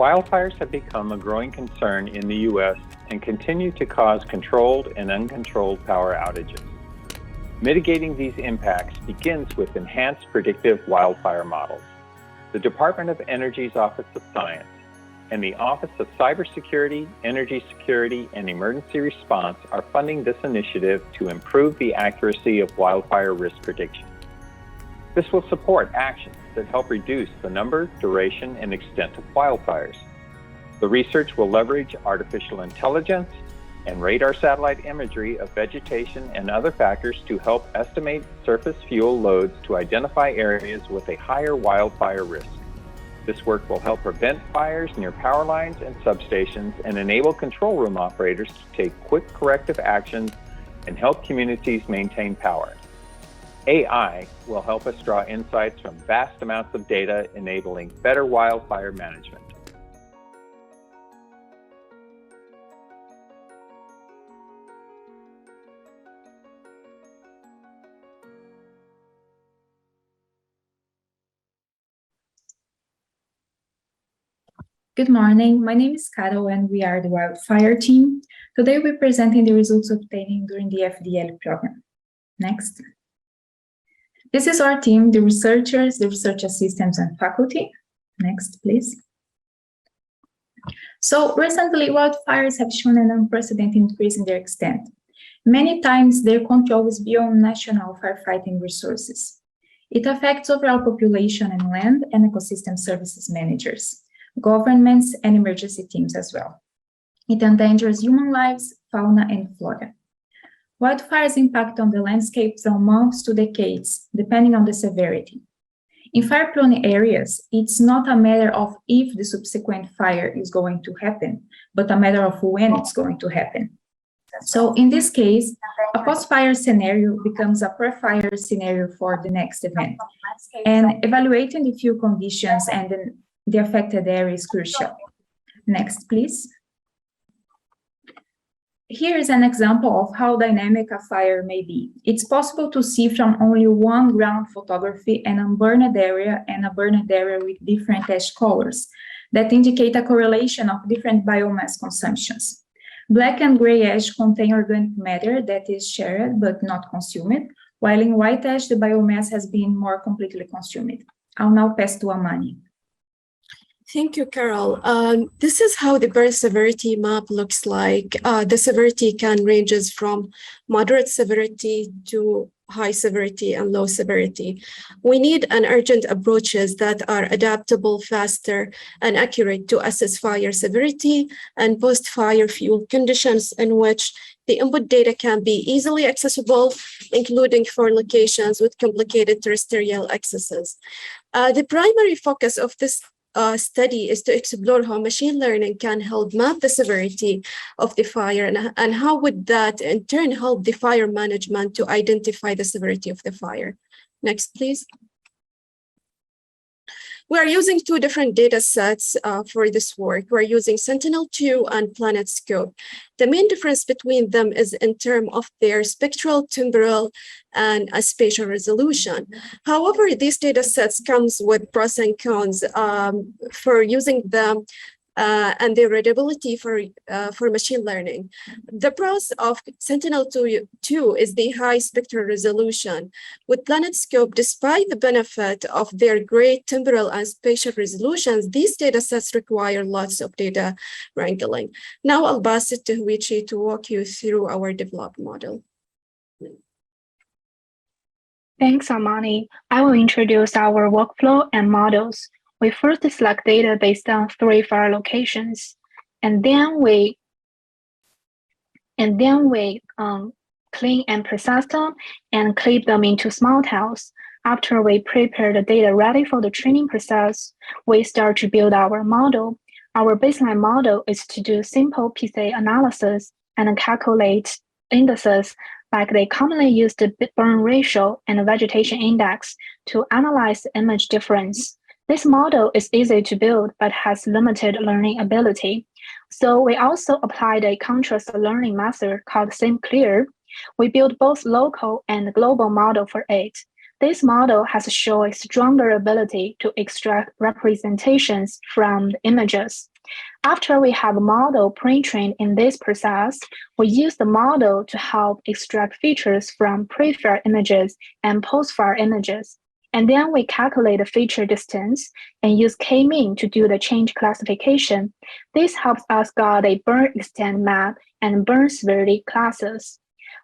Wildfires have become a growing concern in the U.S. and continue to cause controlled and uncontrolled power outages. Mitigating these impacts begins with enhanced predictive wildfire models. The Department of Energy's Office of Science and the Office of Cybersecurity, Energy Security, and Emergency Response are funding this initiative to improve the accuracy of wildfire risk prediction. This will support actions that help reduce the number, duration, and extent of wildfires. The research will leverage artificial intelligence and radar satellite imagery of vegetation and other factors to help estimate surface fuel loads to identify areas with a higher wildfire risk. This work will help prevent fires near power lines and substations and enable control room operators to take quick corrective actions and help communities maintain power. AI will help us draw insights from vast amounts of data, enabling better wildfire management. Good morning, my name is Carol and we are the Wildfire team. Today we're presenting the results obtained during the FDL program. Next. This is our team, the researchers, the research assistants and faculty. Next, please. So recently, wildfires have shown an unprecedented increase in their extent. Many times their control is beyond national firefighting resources. It affects overall population and land and ecosystem services managers, governments, and emergency teams as well. It endangers human lives, fauna, and flora. Wildfires impact on the landscape from months to decades, depending on the severity. In fire-prone areas, it's not a matter of if the subsequent fire is going to happen, but a matter of when it's going to happen. So in this case, a post-fire scenario becomes a pre-fire scenario for the next event. And evaluating the fuel conditions and the affected area is crucial. Next, please. Here is an example of how dynamic a fire may be. It's possible to see from only one ground photography an unburned area and a burned area with different ash colors that indicate a correlation of different biomass consumptions. Black and gray ash contain organic matter that is shared but not consumed, while in white ash the biomass has been more completely consumed. I'll now pass to Amani. Thank you, Carol. This is how the burn severity map looks like. The severity can ranges from moderate severity to high severity and low severity. We need an urgent approaches that are adaptable, faster, and accurate to assess fire severity and post-fire fuel conditions in which the input data can be easily accessible, including for locations with complicated terrestrial accesses. The primary focus of this study is to explore how machine learning can help map the severity of the fire and how would that in turn help the fire management to identify the severity of the fire. Next, please. We are using two different data sets for this work. We're using Sentinel-2 and PlanetScope. The main difference between them is in terms of their spectral, temporal, and spatial resolution. However, these data sets comes with pros and cons for using them and their readability for machine learning. The pros of Sentinel-2 is the high spectral resolution. With PlanetScope, despite the benefit of their great temporal and spatial resolutions, these data sets require lots of data wrangling. Now I'll pass it to Huichi to walk you through our developed model. Thanks, Amani. I will introduce our workflow and models. We first select data based on 3 fire locations, and then we clean and process them and clip them into small tiles. After we prepare the data ready for the training process, we start to build our model. Our baseline model is to do simple PCA analysis and calculate indices like the commonly used burn ratio and vegetation index to analyze the image difference. This model is easy to build but has limited learning ability. So we also applied a contrast learning method called SimClear. We built both local and global model for it. This model has shown a stronger ability to extract representations from the images. After we have a model pre-trained in this process, we use the model to help extract features from pre-fire images and post-fire images. And then we calculate the feature distance and use k-mean to do the change classification. This helps us get a burn extent map and burn severity classes.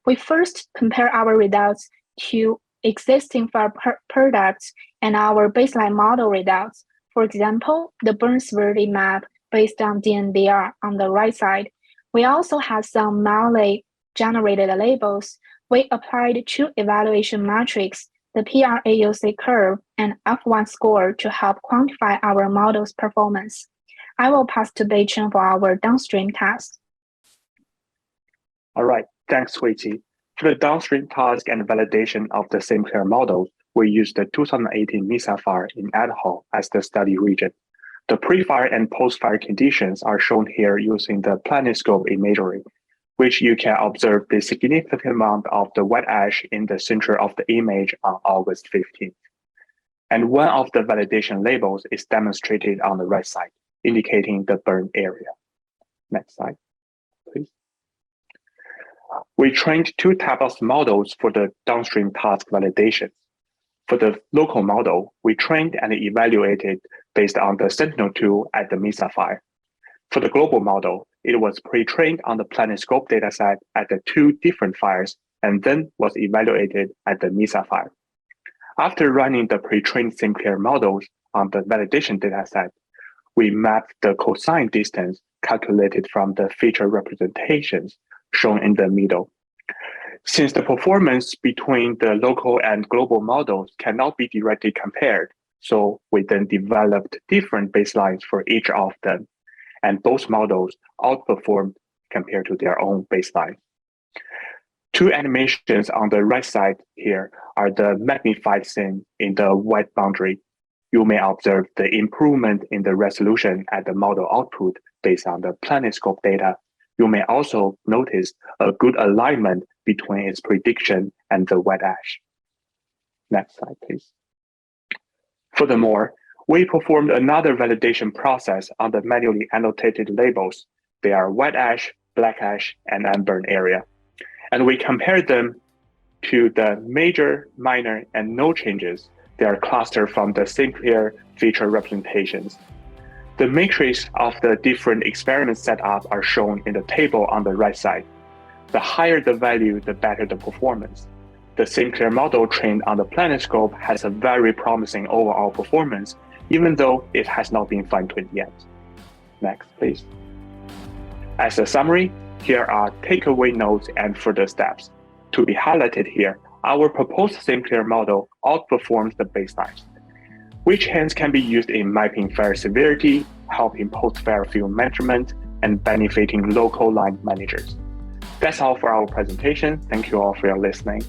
We first compare our results to existing fire products and our baseline model results. For example, the burn severity map based on DNVR on the right side. We also have some manually generated labels. We applied two evaluation metrics, the PRAUC curve and F1 score, to help quantify our model's performance. I will pass to Beichen for our downstream task. All right, thanks, Huiqi. For the downstream task and validation of the Sinclair model, we used the 2018 Mesa fire in Idaho as the study region. The pre-fire and post-fire conditions are shown here using the planiscope imagery, which you can observe the significant amount of the white ash in the center of the image on August 15th. And one of the validation labels is demonstrated on the right side, indicating the burn area. Next slide, please. We trained two types of models for the downstream task validation. For the local model, we trained and evaluated based on the Sentinel-2 at the Mesa fire. For the global model, it was pre-trained on the planiscope dataset at the two different fires and then was evaluated at the Mesa fire. After running the pre-trained Sinclair models on the validation dataset, we mapped the cosine distance calculated from the feature representations shown in the middle. Since the performance between the local and global models cannot be directly compared, so we then developed different baselines for each of them, and both models outperformed compared to their own baseline. Two animations on the right side here are the magnified scene in the white boundary. You may observe the improvement in the resolution at the model output based on the planiscope data. You may also notice a good alignment between its prediction and the white ash. Next slide, please. Furthermore, we performed another validation process on the manually annotated labels. They are white ash, black ash, and unburned area. And we compared them to the major, minor, and no changes. They are clustered from the Sinclair feature representations. The matrix of the different experiment setups are shown in the table on the right side. The higher the value, the better the performance. The Sinclair model trained on the planiscope has a very promising overall performance, even though it has not been fine-tuned yet. Next, please. As a summary, here are takeaway notes and further steps. To be highlighted here, our proposed Sinclair model outperforms the baselines, which hence can be used in mapping fire severity, helping post-fire field measurement, and benefiting local line managers. That's all for our presentation. Thank you all for your listening.